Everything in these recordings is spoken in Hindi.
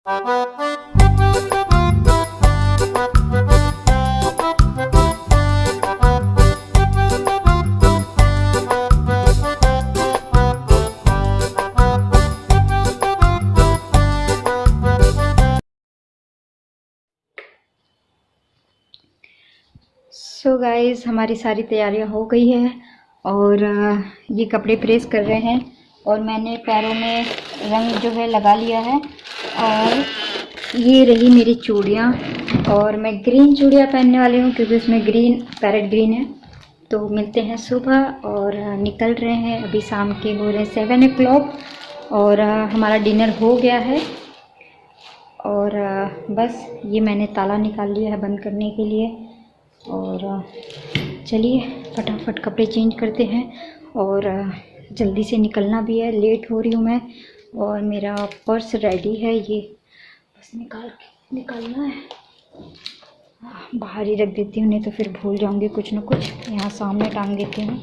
सो गाइस, हमारी सारी तैयारियां हो गई है और ये कपड़े प्रेस कर रहे हैं और मैंने पैरों में रंग जो है लगा लिया है। और ये रही मेरी चूड़ियाँ और मैं ग्रीन चूड़ियाँ पहनने वाली हूँ क्योंकि उसमें ग्रीन पैरेट ग्रीन है। तो मिलते हैं सुबह और निकल रहे हैं। अभी शाम के हो रहे हैं 7 o'clock और हमारा डिनर हो गया है। और बस ये मैंने ताला निकाल लिया है बंद करने के लिए। और चलिए फटाफट कपड़े चेंज करते हैं और जल्दी से निकलना भी है, लेट हो रही हूँ मैं। और मेरा पर्स रेडी है, ये बस निकालना है। बाहर ही रख देती हूँ, नहीं तो फिर भूल जाऊँगी कुछ ना कुछ। यहाँ सामने टांग देती हूँ।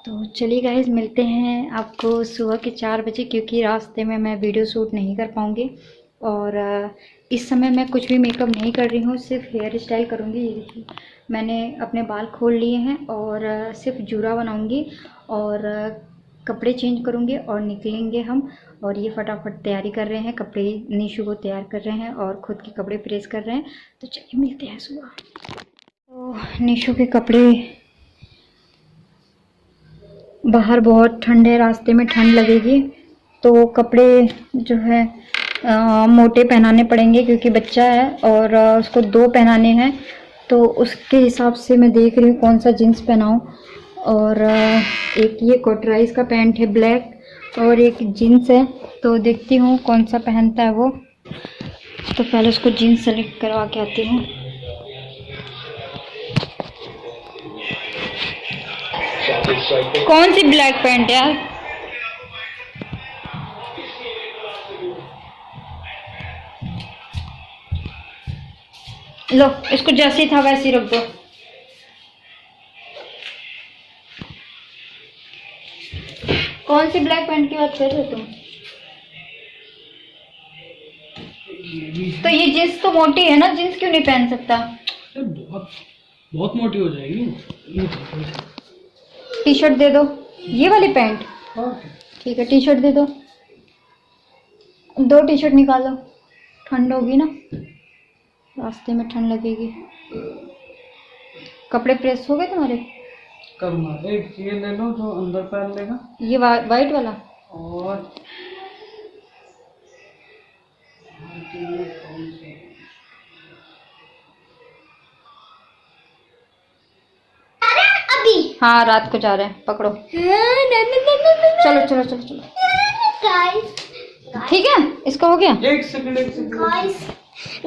तो चलिए गाइस, मिलते हैं आपको सुबह के 4 बजे, क्योंकि रास्ते में मैं वीडियो शूट नहीं कर पाऊँगी। और इस समय मैं कुछ भी मेकअप नहीं कर रही हूँ, सिर्फ हेयर स्टाइल करूँगी। ये देखिए, मैंने अपने बाल खोल लिए हैं और सिर्फ जूड़ा बनाऊँगी और कपड़े चेंज करूँगी और निकलेंगे हम। और ये फटाफट तैयारी कर रहे हैं, कपड़े निशु को तैयार कर रहे हैं और ख़ुद के कपड़े प्रेस कर रहे हैं। तो चलिए मिलते हैं सुबह। तो निशु के कपड़े, बाहर बहुत ठंड है, रास्ते में ठंड लगेगी, तो कपड़े जो है मोटे पहनाने पड़ेंगे क्योंकि बच्चा है और उसको 2 पहनाने हैं। तो उसके हिसाब से मैं देख रही हूँ कौन सा जीन्स पहनाऊँ। और एक ये कॉटराइज का पैंट है ब्लैक और एक जीन्स है, तो देखती हूँ कौन सा पहनता है वो। तो पहले उसको जीन्स सेलेक्ट करवा के आती हूँ। कौन सी ब्लैक पैंट है यार? लो, इसको जैसे ही था वैसे ही रख दो। कौन सी ब्लैक पैंट की बात कर रहे हो तुम? तो ये जींस तो मोटी है ना, जींस क्यों नहीं पहन सकता? बहुत बहुत मोटी हो जाएगी। टी शर्ट दे दो, ये वाली पैंट। ठीक है, टी शर्ट दे दो। 2 टी शर्ट निकालो, ठंड होगी ना, रास्ते में ठंड लगेगी। कपड़े प्रेस हो गए तुम्हारे? करूँगा। एक ये ले लो जो अंदर पहन लेगा, ये वाइट वाला। और अभी हाँ, रात को जा रहे हैं, पकड़ो। चलो चलो चलो चलो, ठीक है, इसका हो गया। एक सेकंड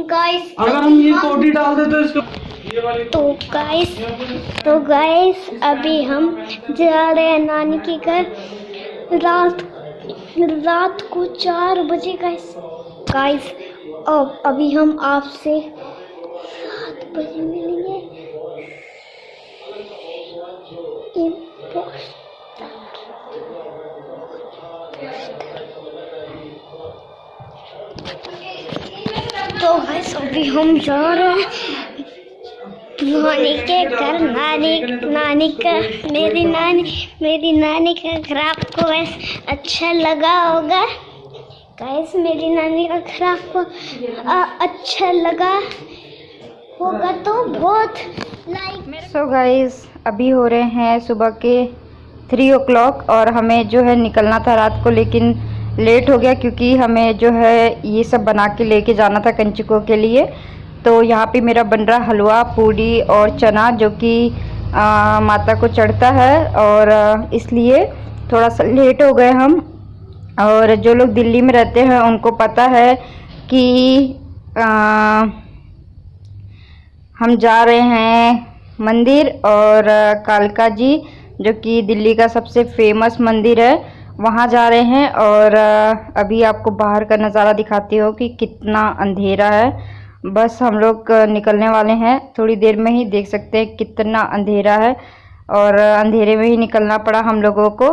गाइस अगर हम ये कोटी डाल दे तो इसको ये वाली तो गाइस अभी हम जा रहे हैं नानी के घर। रात को 4 बजे गाइस अब अभी हम आपसे 7 बजे मिलेंगे। तो गाइस अभी हम जा रहे हैं नानी के घर। नानी का मेरी नानी का घर आपको वैसे अच्छा लगा होगा गाइस। मेरी नानी का घर आपको अच्छा लगा होगा तो बहुत लाइक। सो गाइस, अभी हो रहे हैं सुबह के 3 o'clock और हमें जो है निकलना था रात को, लेकिन लेट हो गया क्योंकि हमें जो है ये सब बना के लेके जाना था कंचुकों के लिए। तो यहाँ पे मेरा बन रहा हलवा, पूड़ी और चना, जो कि माता को चढ़ता है, और इसलिए थोड़ा सा लेट हो गए हम। और जो लोग दिल्ली में रहते हैं उनको पता है कि हम जा रहे हैं मंदिर, और कालका जी जो कि दिल्ली का सबसे फेमस मंदिर है, वहाँ जा रहे हैं। और अभी आपको बाहर का नज़ारा दिखाती हूँ कि कितना अंधेरा है। बस हम लोग निकलने वाले हैं, थोड़ी देर में ही देख सकते हैं कितना अंधेरा है, और अंधेरे में ही निकलना पड़ा हम लोगों को।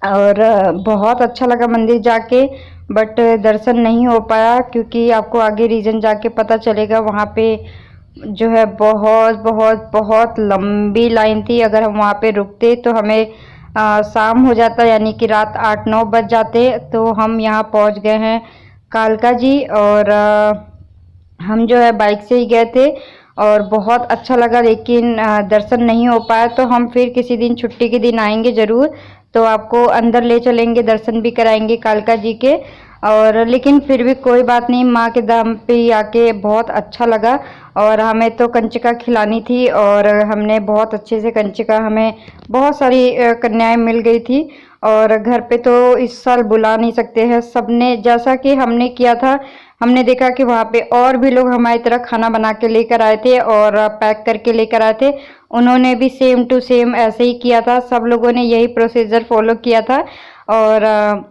और बहुत अच्छा लगा मंदिर जाके, बट दर्शन नहीं हो पाया, क्योंकि आपको आगे रीज़न जाके पता चलेगा। वहाँ पे जो है बहुत बहुत बहुत लंबी लाइन थी। अगर हम वहाँ पे रुकते तो हमें शाम हो जाता, यानी कि रात 8-9 बज जाते। तो हम यहाँ पहुँच गए हैं कालका जी, और हम जो है बाइक से ही गए थे और बहुत अच्छा लगा, लेकिन दर्शन नहीं हो पाया। तो हम फिर किसी दिन छुट्टी के दिन आएंगे ज़रूर, तो आपको अंदर ले चलेंगे, दर्शन भी कराएंगे कालका जी के। और लेकिन फिर भी कोई बात नहीं, माँ के धाम पे आके बहुत अच्छा लगा। और हमें तो कंचिका खिलानी थी, और हमने बहुत अच्छे से कंचिका, हमें बहुत सारी कन्याएं मिल गई थी। और घर पे तो इस साल बुला नहीं सकते हैं सबने, जैसा कि हमने किया था। हमने देखा कि वहाँ पे और भी लोग हमारी तरह खाना बना के लेकर आए थे और पैक करके लेकर आए थे। उन्होंने भी सेम टू सेम ऐसे ही किया था, सब लोगों ने यही प्रोसीजर फॉलो किया था, और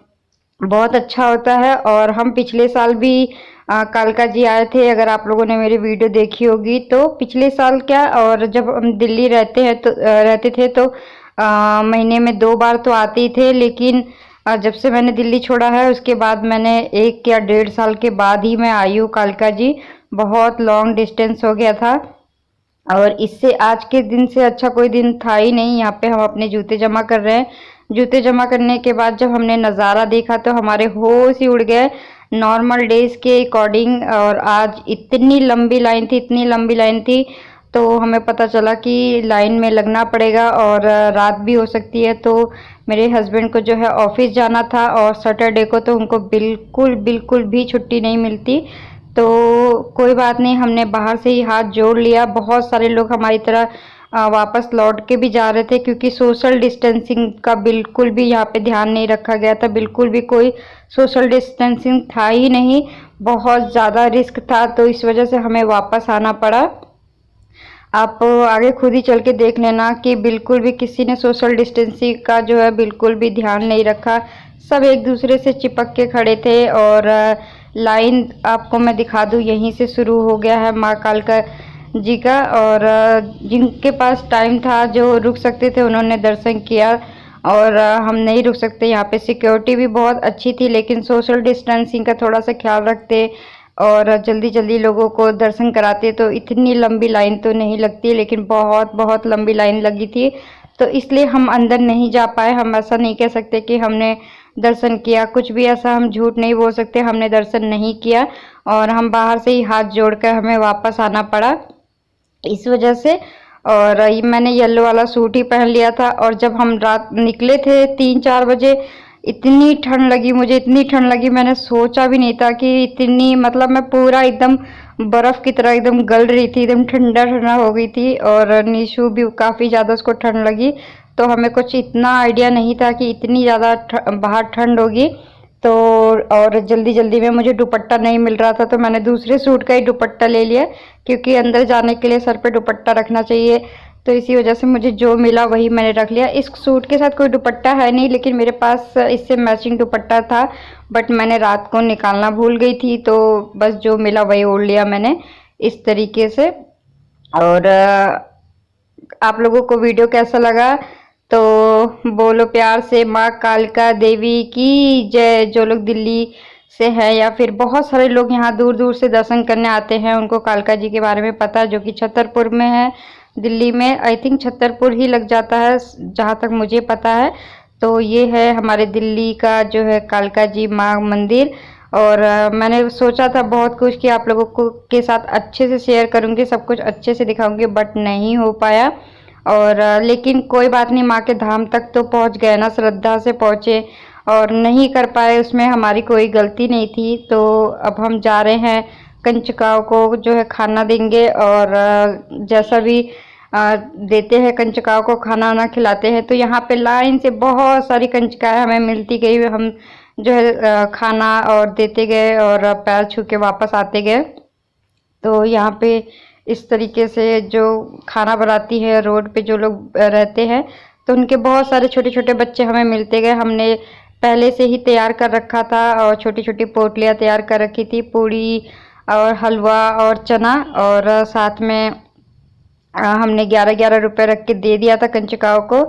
बहुत अच्छा होता है। और हम पिछले साल भी कालका जी आए थे, अगर आप लोगों ने मेरी वीडियो देखी होगी तो। पिछले साल क्या, और जब हम दिल्ली रहते थे तो महीने में 2 बार तो आते ही थे। लेकिन जब से मैंने दिल्ली छोड़ा है उसके बाद मैंने 1 या 1.5 साल के बाद ही मैं आई हूँ कालका जी। बहुत लॉन्ग डिस्टेंस हो गया था, और इससे आज के दिन से अच्छा कोई दिन था ही नहीं। यहाँ पे हम अपने जूते जमा कर रहे हैं। जूते जमा करने के बाद जब हमने नज़ारा देखा तो हमारे होश ही उड़ गए नॉर्मल डेज के अकॉर्डिंग। और आज इतनी लंबी लाइन थी, इतनी लंबी लाइन थी, तो हमें पता चला कि लाइन में लगना पड़ेगा और रात भी हो सकती है। तो मेरे हस्बैंड को जो है ऑफिस जाना था, और सैटरडे को तो उनको बिल्कुल भी छुट्टी नहीं मिलती। तो कोई बात नहीं, हमने बाहर से ही हाथ जोड़ लिया। बहुत सारे लोग हमारी तरह वापस लौट के भी जा रहे थे, क्योंकि सोशल डिस्टेंसिंग का बिल्कुल भी यहाँ पे ध्यान नहीं रखा गया था। बिल्कुल भी कोई सोशल डिस्टेंसिंग था ही नहीं, बहुत ज़्यादा रिस्क था। तो इस वजह से हमें वापस आना पड़ा। आप आगे खुद ही चल के देख लेना कि बिल्कुल भी किसी ने सोशल डिस्टेंसिंग का जो है बिल्कुल भी ध्यान नहीं रखा। सब एक दूसरे से चिपक के खड़े थे। और लाइन आपको मैं दिखा दूँ, यहीं से शुरू हो गया है माँ कालका जी का। और जिनके पास टाइम था, जो रुक सकते थे, उन्होंने दर्शन किया, और हम नहीं रुक सकते। यहाँ पे सिक्योरिटी भी बहुत अच्छी थी, लेकिन सोशल डिस्टेंसिंग का थोड़ा सा ख्याल रखते और जल्दी जल्दी लोगों को दर्शन कराते तो इतनी लंबी लाइन तो नहीं लगती, लेकिन बहुत बहुत लंबी लाइन लगी थी। तो इसलिए हम अंदर नहीं जा पाए। हम ऐसा नहीं कह सकते कि हमने दर्शन किया, कुछ भी ऐसा हम झूठ नहीं बोल सकते। हमने दर्शन नहीं किया, और हम बाहर से ही हाथ जोड़कर हमें वापस आना पड़ा इस वजह से। और मैंने येलो वाला सूट ही पहन लिया था। और जब हम रात निकले थे 3-4 बजे, इतनी ठंड लगी मुझे, इतनी ठंड लगी, मैंने सोचा भी नहीं था कि इतनी, मतलब मैं पूरा एकदम बर्फ़ की तरह एकदम गल रही थी, एकदम ठंडा ठंडा हो गई थी। और निशु भी काफ़ी ज़्यादा उसको ठंड लगी। तो हमें कुछ इतना आइडिया नहीं था कि इतनी ज़्यादा बाहर ठंड होगी। तो और जल्दी जल्दी में मुझे दुपट्टा नहीं मिल रहा था, तो मैंने दूसरे सूट का ही दुपट्टा ले लिया, क्योंकि अंदर जाने के लिए सर पे दुपट्टा रखना चाहिए। तो इसी वजह से मुझे जो मिला वही मैंने रख लिया। इस सूट के साथ कोई दुपट्टा है नहीं, लेकिन मेरे पास इससे मैचिंग दुपट्टा था, बट मैंने रात को निकालना भूल गई थी। तो बस जो मिला वही ओढ़ लिया मैंने इस तरीके से। और आप लोगों को वीडियो कैसा लगा तो बोलो प्यार से, माँ कालका देवी की जय। जो लोग दिल्ली से हैं, या फिर बहुत सारे लोग यहाँ दूर दूर से दर्शन करने आते हैं, उनको कालका जी के बारे में पता है, जो कि छतरपुर में है। दिल्ली में आई थिंक छतरपुर ही लग जाता है, जहाँ तक मुझे पता है। तो ये है हमारे दिल्ली का जो है कालका जी माँ मंदिर। और मैंने सोचा था बहुत कुछ कि आप लोगों को के साथ अच्छे से शेयर करूँगी, सब कुछ अच्छे से दिखाऊंगी, बट नहीं हो पाया। और लेकिन कोई बात नहीं, माँ के धाम तक तो पहुँच गए ना, श्रद्धा से पहुँचे, और नहीं कर पाए उसमें हमारी कोई गलती नहीं थी। तो अब हम जा रहे हैं, कंचकाओं को जो है खाना देंगे, और जैसा भी देते हैं कंचकाओं को खाना वाना खिलाते हैं। तो यहाँ पे लाइन से बहुत सारी कंचकाएँ हमें मिलती गई, हम जो है खाना और देते गए और पैर छू के वापस आते गए। तो यहाँ पे इस तरीके से जो खाना बनाती है रोड पे जो लोग रहते हैं, तो उनके बहुत सारे छोटे छोटे बच्चे हमें मिलते गए। हमने पहले से ही तैयार कर रखा था, और छोटी छोटी पोटलियाँ तैयार कर रखी थी, पूड़ी और हलवा और चना, और साथ में हमने 11-11 रुपये रख के दे दिया था कंचकाओं को।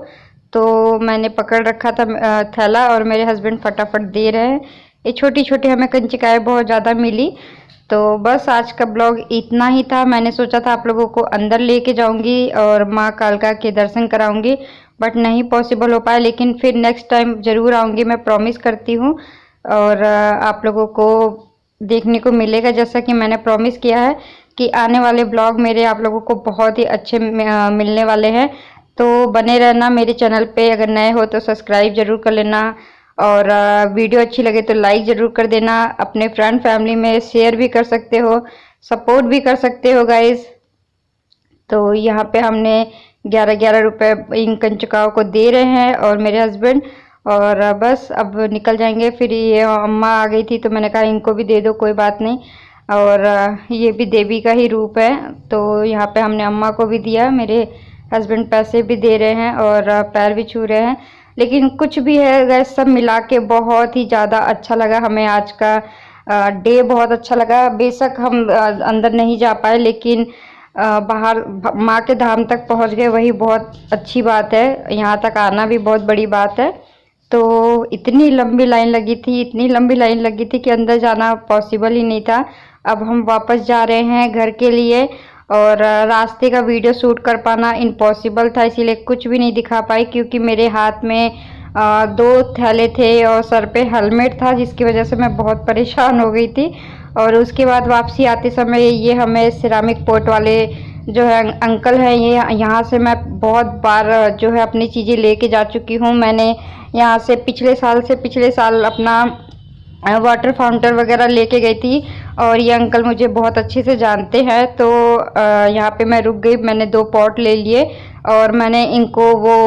तो मैंने पकड़ रखा था थैला, और मेरे हस्बैंड फटाफट दे रहे हैं ये छोटी छोटी हमें कंचिकाएँ बहुत ज़्यादा मिली। तो बस आज का ब्लॉग इतना ही था। मैंने सोचा था आप लोगों को अंदर लेके जाऊंगी और माँ कालका के दर्शन कराऊंगी, बट नहीं पॉसिबल हो पाया। लेकिन फिर नेक्स्ट टाइम ज़रूर आऊँगी, मैं प्रॉमिस करती हूँ। और आप लोगों को देखने को मिलेगा, जैसा कि मैंने प्रॉमिस किया है कि आने वाले ब्लॉग मेरे आप लोगों को बहुत ही अच्छे मिलने वाले हैं। तो बने रहना मेरे चैनल पे। अगर नए हो तो सब्सक्राइब ज़रूर कर लेना, और वीडियो अच्छी लगे तो लाइक ज़रूर कर देना। अपने फ्रेंड फैमिली में शेयर भी कर सकते हो, सपोर्ट भी कर सकते हो गाइस। तो यहाँ पे हमने 11-11 रुपये इन कंचुकाओं को दे रहे हैं और मेरे हस्बैंड, और बस अब निकल जाएंगे। फिर ये अम्मा आ गई थी तो मैंने कहा इनको भी दे दो, कोई बात नहीं। और ये भी देवी का ही रूप है, तो यहाँ पे हमने अम्मा को भी दिया। मेरे हस्बैंड पैसे भी दे रहे हैं और पैर भी छू रहे हैं। लेकिन कुछ भी है गैस, सब मिला के बहुत ही ज़्यादा अच्छा लगा हमें। आज का डे बहुत अच्छा लगा। बेशक हम अंदर नहीं जा पाए, लेकिन बाहर माँ के धाम तक पहुँच गए, वही बहुत अच्छी बात है। यहाँ तक आना भी बहुत बड़ी बात है। तो इतनी लंबी लाइन लगी थी, इतनी लंबी लाइन लगी थी कि अंदर जाना पॉसिबल ही नहीं था। अब हम वापस जा रहे हैं घर के लिए, और रास्ते का वीडियो शूट कर पाना इम्पॉसिबल था, इसीलिए कुछ भी नहीं दिखा पाई। क्योंकि मेरे हाथ में 2 थैले थे और सर पे हेलमेट था, जिसकी वजह से मैं बहुत परेशान हो गई थी। और उसके बाद वापसी आते समय ये हमें सिरामिक पॉट वाले जो है अंकल हैं, ये यहाँ से मैं बहुत बार जो है अपनी चीज़ें लेके जा चुकी हूँ। मैंने यहाँ से पिछले साल अपना वाटर फाउंटेन वगैरह लेके गई थी, और ये अंकल मुझे बहुत अच्छे से जानते हैं। तो यहाँ पे मैं रुक गई, मैंने 2 पॉट ले लिए, और मैंने इनको वो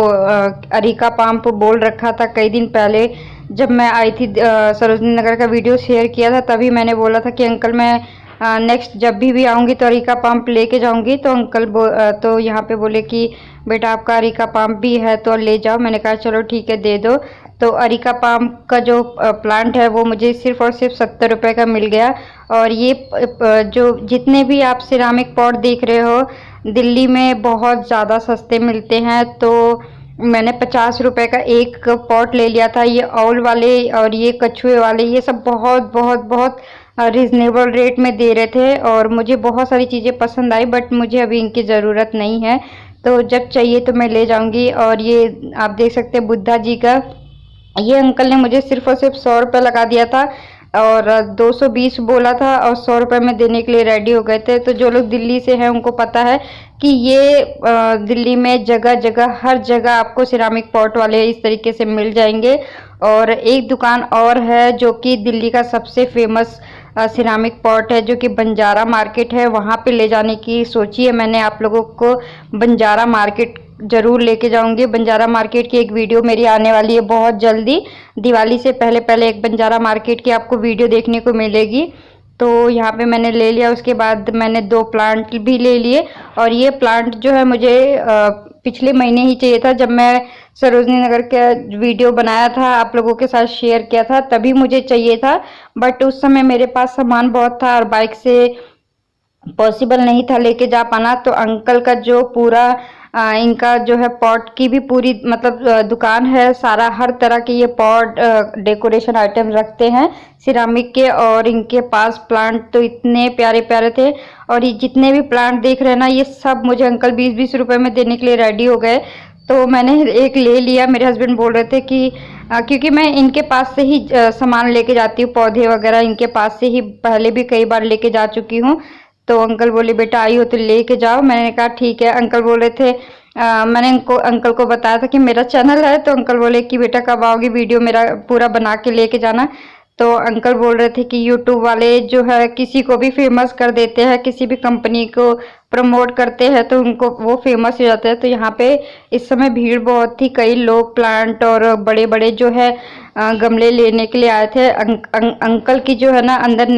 अरिका पंप बोल रखा था कई दिन पहले जब मैं आई थी। सरोजनी नगर का वीडियो शेयर किया था, तभी मैंने बोला था कि अंकल मैं नेक्स्ट जब भी आऊँगी तो अरिका पंप लेके जाऊँगी। तो अंकल तो यहाँ पे बोले कि बेटा आपका अरिका पंप भी है तो ले जाओ। मैंने कहा चलो ठीक है दे दो। तो अरिका पंप का जो प्लांट है वो मुझे सिर्फ़ और सिर्फ 70 रुपये का मिल गया। और ये जो जितने भी आप सिरामिक पॉट देख रहे हो दिल्ली में बहुत ज़्यादा सस्ते मिलते हैं। तो मैंने 50 रुपये का एक पॉट ले लिया था। ये ऑल वाले और ये कछुए वाले, ये सब बहुत बहुत बहुत रिजनेबल रेट में दे रहे थे, और मुझे बहुत सारी चीज़ें पसंद आई, बट मुझे अभी इनकी ज़रूरत नहीं है। तो जब चाहिए तो मैं ले जाऊंगी। और ये आप देख सकते हैं बुद्धा जी का, ये अंकल ने मुझे सिर्फ़ और सिर्फ 100 रुपये लगा दिया था, और 220 बोला था, और 100 रुपये में देने के लिए रेडी हो गए थे। तो जो लोग दिल्ली से हैं उनको पता है कि ये दिल्ली में जगह जगह हर जगह आपको सिरामिक पॉट वाले इस तरीके से मिल जाएंगे। और एक दुकान और है जो कि दिल्ली का सबसे फेमस सिरामिक पॉट है, जो कि बंजारा मार्केट है। वहाँ पे ले जाने की सोची है मैंने। आप लोगों को बंजारा मार्केट ज़रूर लेके जाऊंगी। बंजारा मार्केट की एक वीडियो मेरी आने वाली है बहुत जल्दी। दिवाली से पहले पहले एक बंजारा मार्केट की आपको वीडियो देखने को मिलेगी। तो यहाँ पे मैंने ले लिया। उसके बाद मैंने 2 प्लांट भी ले लिए, और ये प्लांट जो है मुझे पिछले महीने ही चाहिए था। जब मैं सरोजनी नगर का वीडियो बनाया था, आप लोगों के साथ शेयर किया था, तभी मुझे चाहिए था। बट उस समय मेरे पास सामान बहुत था और बाइक से पॉसिबल नहीं था लेके जा पाना। तो अंकल का जो पूरा इनका जो है पॉट की भी पूरी मतलब दुकान है, सारा हर तरह के ये पॉट डेकोरेशन आइटम रखते हैं सिरामिक के। और इनके पास प्लांट तो इतने प्यारे प्यारे थे, और ये जितने भी प्लांट देख रहे हैं ना, ये सब मुझे अंकल 20-20 रुपए में देने के लिए रेडी हो गए। तो मैंने एक ले लिया। मेरे हस्बैंड बोल रहे थे कि क्योंकि मैं इनके पास से ही सामान लेके जाती हूँ, पौधे वगैरह इनके पास से ही पहले भी कई बार लेके जा चुकी हूँ। तो अंकल बोले बेटा आई हो तो लेके जाओ। मैंने कहा ठीक है। अंकल बोल रहे थे मैंने अंकल को बताया था कि मेरा चैनल है, तो अंकल बोले कि बेटा कब आओगी, वीडियो मेरा पूरा बना के लेके जाना। तो अंकल बोल रहे थे कि यूट्यूब वाले जो है किसी को भी फेमस कर देते हैं, किसी भी कंपनी को प्रमोट करते हैं तो उनको वो फेमस हो जाते हैं। तो यहाँ पे इस समय भीड़ बहुत थी, कई लोग प्लांट और बड़े बड़े जो है गमले लेने के लिए आए थे। अंकल की जो है ना अंदर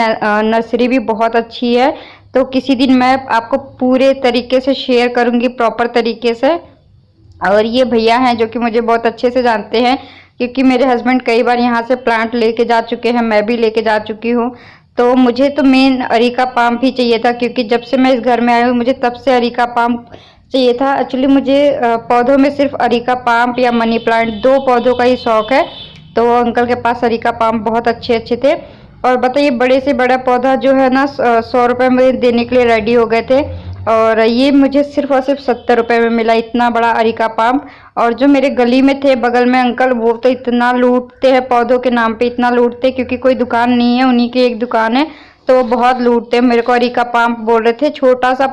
नर्सरी भी बहुत अच्छी है। तो किसी दिन मैं आपको पूरे तरीके से शेयर करूँगी, प्रॉपर तरीके से। और ये भैया हैं जो कि मुझे बहुत अच्छे से जानते हैं, क्योंकि मेरे हस्बैंड कई बार यहाँ से प्लांट लेके जा चुके हैं, मैं भी लेके जा चुकी हूँ। तो मुझे तो मेन अरिका पाम ही चाहिए था, क्योंकि जब से मैं इस घर में आई हूँ मुझे तब से अरिका पाम चाहिए था। एक्चुअली मुझे पौधों में सिर्फ अरिका पाम या मनी प्लांट 2 पौधों का ही शौक है। तो अंकल के पास अरिका पाम बहुत अच्छे अच्छे थे। और बताइए बड़े से बड़ा पौधा जो है ना 100 रुपये में देने के लिए रेडी हो गए थे, और ये मुझे सिर्फ और सिर्फ 70 रुपये में मिला, इतना बड़ा अरिका पाम। और जो मेरे गली में थे बगल में अंकल, वो तो इतना लूटते हैं पौधों के नाम पे, इतना लूटते, क्योंकि कोई दुकान नहीं है, उन्हीं की एक दुकान है, तो बहुत लूटते। मेरे को अरिका पाम बोल रहे थे, छोटा सा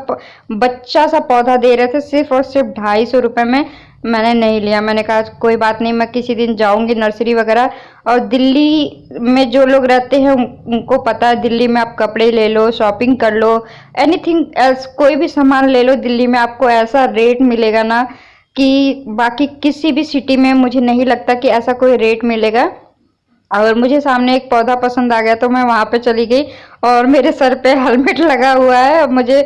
बच्चा सा पौधा दे रहे थे सिर्फ और सिर्फ 250 रुपये में। मैंने नहीं लिया, मैंने कहा कोई बात नहीं, मैं किसी दिन जाऊंगी नर्सरी वगैरह। और दिल्ली में जो लोग रहते हैं उनको पता है, दिल्ली में आप कपड़े ले लो, शॉपिंग कर लो, एनीथिंग एल्स, कोई भी सामान ले लो, दिल्ली में आपको ऐसा रेट मिलेगा ना कि बाकी किसी भी सिटी में मुझे नहीं लगता कि ऐसा कोई रेट मिलेगा। और मुझे सामने एक पौधा पसंद आ गया तो मैं वहाँ पे चली गई, और मेरे सर पे हेलमेट लगा हुआ है, मुझे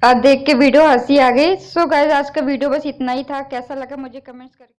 देख के वीडियो हंसी आ गई। सो गाइस, आज का वीडियो बस इतना ही था। कैसा लगा मुझे कमेंट्स करके